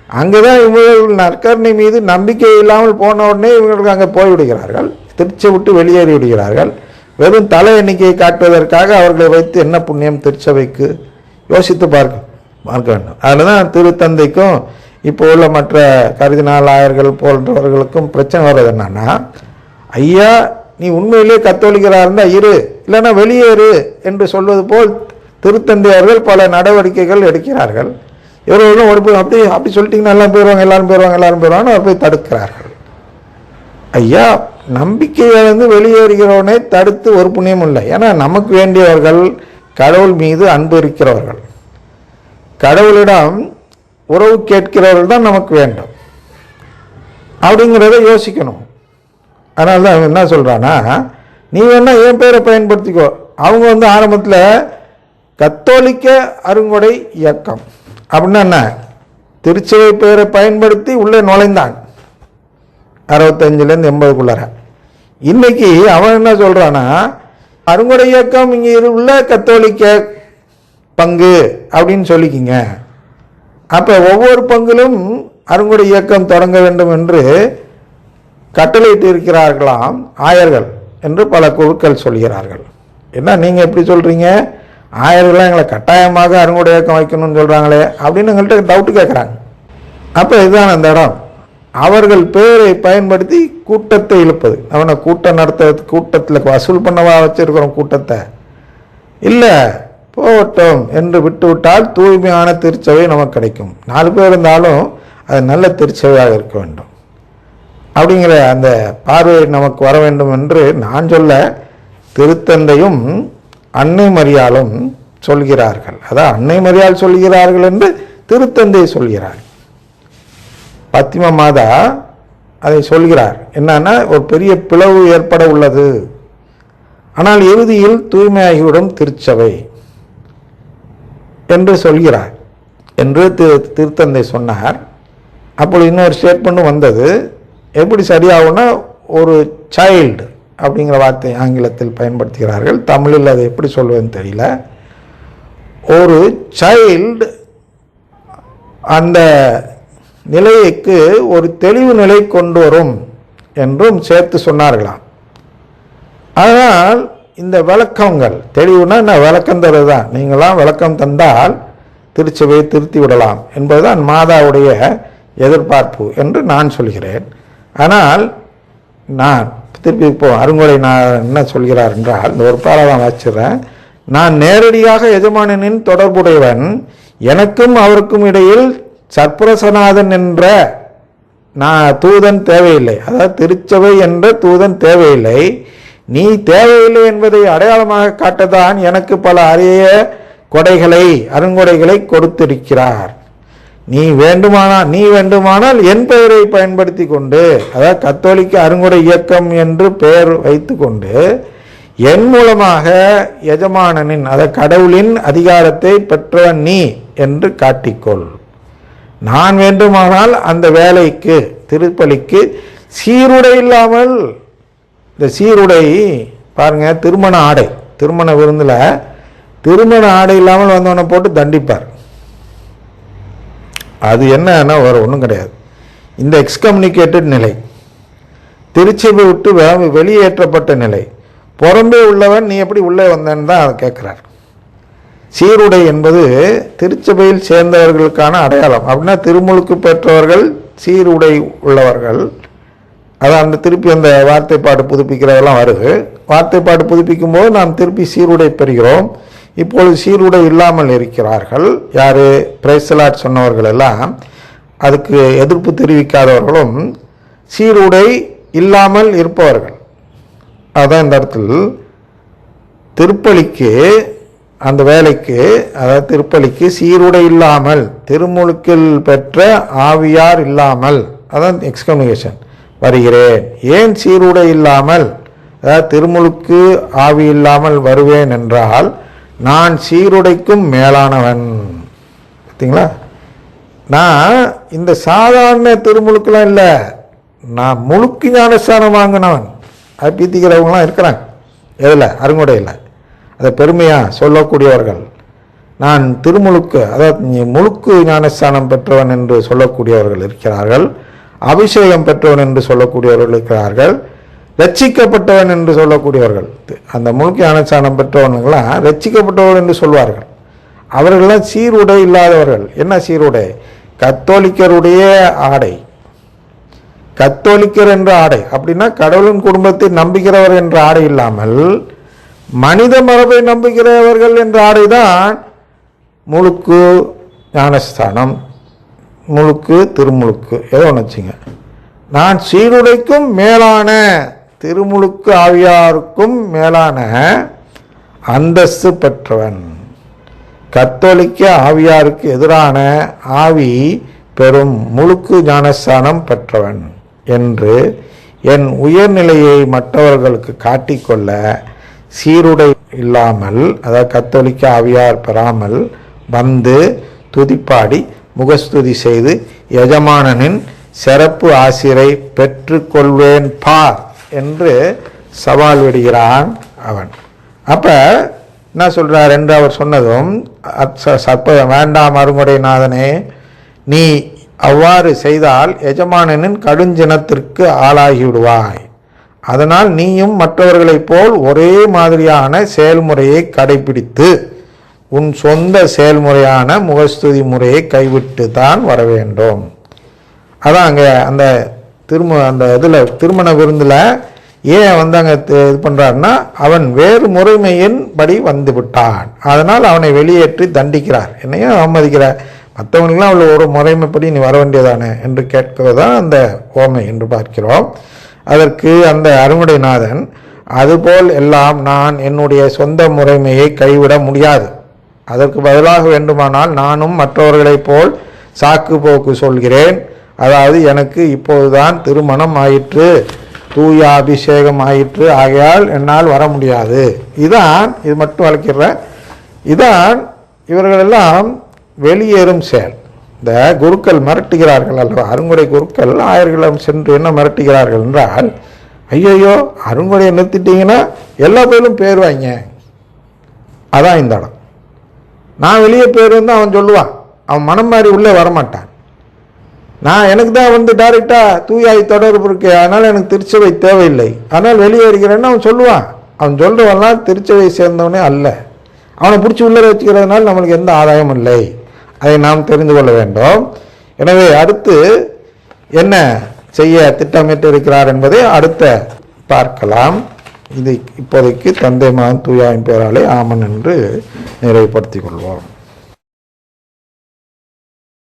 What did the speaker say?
அங்கே தான் இவர்கள் நற்கருணை மீது நம்பிக்கை இல்லாமல் போன உடனே இவங்களுக்கு அங்கே போய்விடுகிறார்கள், திருச்சை விட்டு வெளியேறி விடுகிறார்கள். வெறும் தலை எண்ணிக்கையை காட்டுவதற்காக அவர்களை வைத்து என்ன புண்ணியம் திருச்சபைக்கு? யோசித்து பார்க்க வேண்டும். அதில் தான் திருத்தந்தைக்கும் இப்போ உள்ள மற்ற கர்தினால் ஆயர்கள் போன்றவர்களுக்கும் பிரச்சனை வர்றது என்னன்னா, ஐயா நீ உண்மையிலே கத்தோலிக்கராக இருந்தால் இரு, இல்லைன்னா வெளியேறு என்று சொல்வது போல் திருத்தந்தை அவர்கள் பல நடவடிக்கைகள் எடுக்கிறார்கள். இவர்களும் ஒரு போய் அப்படி சொல்லிட்டீங்கன்னா எல்லாம் போயிடுவாங்க, எல்லாரும் போயிடுவாங்கன்னு அவர் போய் தடுக்கிறார்கள். ஐயா நம்பிக்கையை வெளியேறுகிறவனை தடுத்து ஒரு புண்ணியம் இல்லை. ஏன்னா நமக்கு வேண்டியவர்கள் கடவுள் மீது அன்பு இருக்கிறவர்கள், கடவுளிடம் உறவு கேட்கிறவர்கள் தான் நமக்கு வேண்டும் அப்படிங்கிறத யோசிக்கணும். அதனால தான் அவன் என்ன சொல்கிறான்னா, நீ வேணா என் பேரை பயன்படுத்திக்கோ. அவங்க ஆரம்பத்தில் கத்தோலிக்க அருங்கொடை இயக்கம் அப்படின்னா என்ன, திருச்சபை பேரை பயன்படுத்தி உள்ளே நுழைந்தான் 65லேருந்து 80க்குள்ளார. இன்னைக்கு அவன் என்ன சொல்கிறான்னா, அருங்கொடை இயக்கம் இங்கே உள்ள கத்தோலிக்க பங்கு அப்படின்னு சொல்லிக்கிங்க. அப்போ ஒவ்வொரு பங்கிலும் அருங்கொடை இயக்கம் தொடங்க வேண்டும் என்று கட்டளையிட்டு இருக்கிறார்களாம் ஆயர்கள் என்று பல குழுக்கள் சொல்கிறார்கள். என்ன நீங்கள் எப்படி சொல்கிறீங்க, ஆயர்கள்லாம் எங்களை கட்டாயமாக அருங்கொடை இயக்கம் வைக்கணும்னு சொல்கிறாங்களே அப்படின்னு எங்கள்கிட்ட டவுட்டு கேட்குறாங்க. அப்போ இதுதான் அந்த இடம். அவர்கள் பேரை பயன்படுத்தி கூட்டத்தை இழுப்பது. அவனை கூட்டம் நடத்த, கூட்டத்தில் வசூல் பண்ணவா வச்சிருக்கிறோம் கூட்டத்தை? இல்லை, போகட்டும் என்று விட்டுவிட்டால் தூய்மையான திருச்சபை நமக்கு கிடைக்கும். 4 பேர் இருந்தாலும் அது நல்ல திருச்சபையாக இருக்க வேண்டும் அப்படிங்கிற அந்த பார்வை நமக்கு வர வேண்டும் என்று நான் சொல்ல, திருத்தந்தையும் அன்னை மரியாளும் சொல்கிறார்கள். அதான் அன்னை மரியாள் சொல்கிறார்கள் என்று திருத்தந்தை சொல்கிறார். பத்திமா மாதா அதை சொல்கிறார். என்னன்னா, ஒரு பெரிய பிளவு ஏற்பட உள்ளது, ஆனால் இறுதியில் தூய்மையாகிவிடும் திருச்சபை என்று சொல்கிறார் என்று திருத்தந்தை சொன்னார். அப்போ இன்னொரு ஸ்டேட்மெண்ட்டும் வந்தது. எப்படி சரியாகும்னா, ஒரு சைல்டு அப்படிங்கிற வார்த்தை ஆங்கிலத்தில் பயன்படுத்துகிறார்கள், தமிழில் அதை எப்படி சொல்வதுன்னு தெரியல. ஒரு சைல்டு அந்த நிலைக்கு ஒரு தெளிவு நிலை கொண்டு வரும் என்றும் சேர்த்து சொன்னார்களாம். ஆனால் இந்த விளக்கங்கள் தெளிவுனா என்ன, விளக்கம் தருது தான். நீங்களாம் விளக்கம் தந்தால் திருச்சபையை திருத்தி விடலாம் என்பதுதான் மாதாவுடைய எதிர்பார்ப்பு என்று நான் சொல்கிறேன். ஆனால் நான் திருப்பி இப்போ அருங்கொடை நான் என்ன சொல்கிறார் என்றால், இந்த ஒரு பாராதான் வாசிக்கிறேன். நான் நேரடியாக எஜமானனின் தொடர்புடையவன், எனக்கும் அவருக்கும் இடையில் சர்ப்ரசநாதன் என்ற தூதன் தேவையில்லை. அதாவது திருச்சபை என்ற தூதன் தேவையில்லை. நீ தேவையில்லை என்பதை அடையாளமாக காட்டதான் எனக்கு பல அரிய கொடைகளை, அருங்கொடைகளை கொடுத்திருக்கிறார். நீ வேண்டுமானால் என் பெயரை பயன்படுத்தி கொண்டு, அதாவது கத்தோலிக்க அருங்கொடை இயக்கம் என்று பெயர் வைத்து கொண்டு என் மூலமாக எஜமானனின், அதாவது கடவுளின் அதிகாரத்தை பெற்றவன் நீ என்று காட்டிக்கொள். நான் வேண்டுமானால் அந்த வேலைக்கு, திருப்பலிக்கு சீருடை இல்லாமல், இந்த சீருடை பாருங்க, திருமண ஆடை, திருமண விருந்தில் திருமண ஆடை இல்லாமல் வந்தவனை போட்டு தண்டிப்பார். அது என்னன்னா வேறு ஒன்றும் கிடையாது. இந்த எக்ஸ்கம்யூனிகேட்டட் நிலை, திருச்சபை விட்டு வெளியேற்றப்பட்ட நிலை, புறம்பே உள்ளவன் நீ எப்படி உள்ளே வந்தேன்னு தான் அதை கேட்குறார். சீருடை என்பது திருச்சபையில் சேர்ந்தவர்களுக்கான அடையாளம். அப்படின்னா திருமுழுக்கு பெற்றவர்கள் சீருடை உள்ளவர்கள். அதான் அந்த திருப்பி அந்த வார்த்தைப்பாடு புதுப்பிக்கிறதெல்லாம் வருது. வார்த்தைப்பாடு புதுப்பிக்கும் போது நாம் திருப்பி சீருடை பெறுகிறோம். இப்பொழுது சீருடை இல்லாமல் இருக்கிறார்கள். யார்? பிரைசலாட் சொன்னவர்கள் எல்லாம், அதுக்கு எதிர்ப்பு தெரிவிக்காதவர்களும் சீருடை இல்லாமல் இருப்பவர்கள். அதான் இந்த இடத்தில் திருப்பலிக்கு, அந்த வேலைக்கு, அதாவது திருப்பலிக்கு சீருடை இல்லாமல், திருமுழுக்கில் பெற்ற ஆவியார் இல்லாமல், அதான் எக்ஸ்கம்யூனிகேஷன், வருகிறேன். ஏன் சீருடை இல்லாமல், அதாவது திருமுழுக்கு ஆவி இல்லாமல் வருவேன் என்றால், நான் சீருடைக்கும் மேலானவன். பார்த்தீங்களா, நான் இந்த சாதாரண திருமுழுக்கெல்லாம் இல்லை, நான் முழுக்கு ஞானஸ்தானம் வாங்கினவன். அது பீத்திக்கிறவங்களாம் இருக்கிறாங்க. எதில்? அருங்கொடையில். அதை பெருமையாக சொல்லக்கூடியவர்கள். நான் திருமுழுக்கு, அதாவது முழுக்கு ஞானஸ்தானம் பெற்றவன் என்று சொல்லக்கூடியவர்கள் இருக்கிறார்கள், அபிஷேகம் பெற்றவன் என்று சொல்லக்கூடியவர்கள் இருக்கிறார்கள், ரட்சிக்கப்பட்டவன் என்று சொல்லக்கூடியவர்கள். அந்த முழுக்கு ஞானஸ்தானம் பெற்றவன்களாம் ரட்சிக்கப்பட்டவர்கள் என்று சொல்வார்கள். அவர்களெல்லாம் சீருடை இல்லாதவர்கள். என்ன சீருடை? கத்தோலிக்கருடைய ஆடை. கத்தோலிக்கர் என்ற ஆடை அப்படின்னா கடவுளின் குடும்பத்தை நம்புகிறவர் என்ற ஆடை இல்லாமல் மனித மரபை நம்புகிறவர்கள் என்ற ஆடை தான் முழுக்கு ஞானஸ்தானம், முழுக்கு திருமுழுக்கு. ஏதோ ஒன்று வச்சுங்க. நான் சீருடைக்கும் மேலான திருமுழுக்கு ஆவியாருக்கும் மேலான அந்தஸ்து பெற்றவன், கத்தோலிக்க ஆவியாருக்கு எதிரான ஆவி பெறும் முழுக்கு ஞானஸ்தானம் பெற்றவன் என்று என் உயர்நிலையை மற்றவர்களுக்கு காட்டிக்கொள்ள சீருடை இல்லாமல், அதாவது கத்தோலிக்க ஆவியார் பெறாமல் வந்து துதிப்பாடி முகஸ்துதி செய்து எஜமானனின் சிறப்பு ஆசிரை பெற்றுக்கொள்வேன் பார் என்று சவால் விடுகிறான் அவன். அப்ப என்ன சொல்றார் என்று அவர் சொன்னதும், வேண்டாம் அருங்குடைநாதனே, நீ அவ்வாறு செய்தால் எஜமானனின் கடுஞ்சினத்திற்கு ஆளாகிவிடுவாய். அதனால் நீயும் மற்றவர்களைப் போல் ஒரே மாதிரியான செயல்முறையை கடைபிடித்து உன் சொந்த செயல்முறையான முகஸ்துதி முறையை கைவிட்டு தான் வர வேண்டும். அதான் அங்கே அந்த திருமண விருந்தில் ஏன் வந்து அங்கே இது பண்ணுறாருன்னா, அவன் வேறு முறைமையின் படி வந்து விட்டான், அதனால் அவனை வெளியேற்றி தண்டிக்கிறார். என்னையும் அவமதிக்கிறார், மற்றவங்களுக்கெல்லாம் அவ்வளோ ஒரு முறைமைப்படி நீ வர வேண்டியதானே என்று கேட்கிறது தான் அந்த ஓமை என்று பார்க்கிறோம். அதற்கு அந்த அருங்குடைநாதன், அதுபோல் எல்லாம் நான் என்னுடைய சொந்த முறைமையை கைவிட முடியாது, அதற்கு பதிலாக வேண்டுமானால் நானும் மற்றவர்களைப் போல் சாக்கு போக்கு சொல்கிறேன். அதாவது எனக்கு இப்போதுதான் திருமணம் ஆயிற்று, தூய அபிஷேகம் ஆயிற்று, ஆகையால் என்னால் வர முடியாது. இது மட்டும் வளர்க்கிறேன். இதான் இவர்களெல்லாம் வெளியேறும் செயல். இந்த குருக்கள் மிரட்டுகிறார்கள் அல்லவா, அருங்குடை குருக்கள் ஆயர்களிடம் சென்று என்ன மிரட்டுகிறார்கள் என்றால், ஐயோ அருங்குடையை நிறுத்திட்டீங்கன்னா எல்லா பேரும் பேருவாங்க. அதான் இந்த இடம். நான் வெளியே பேருந்து அவன் சொல்லுவான், அவன் மனம் மாறி உள்ளே வரமாட்டான். நான் எனக்கு தான் வந்து டைரெக்டாக தூயாய் தொடர்பு இருக்கு, அதனால் எனக்கு திருச்சபை தேவையில்லை, அதனால் வெளியே இருக்கிறேன்னு அவன் சொல்லுவான். அவன் சொல்கிறவன்லாம் திருச்சபை சேர்ந்தவனே அல்ல. அவனை பிடிச்சி உள்ளே வச்சுக்கிறதுனால நம்மளுக்கு எந்த ஆதாயமும் இல்லை. அதை நாம் தெரிந்து கொள்ள வேண்டும். எனவே அடுத்து என்ன செய்ய திட்டமிட்டு இருக்கிறார் என்பதை அடுத்த பார்க்கலாம். இது இப்போதைக்கு தந்தை மகன் தூயாவின் பெயராலே ஆமன் என்று நிறைவுபடுத்திக் கொள்வோம்.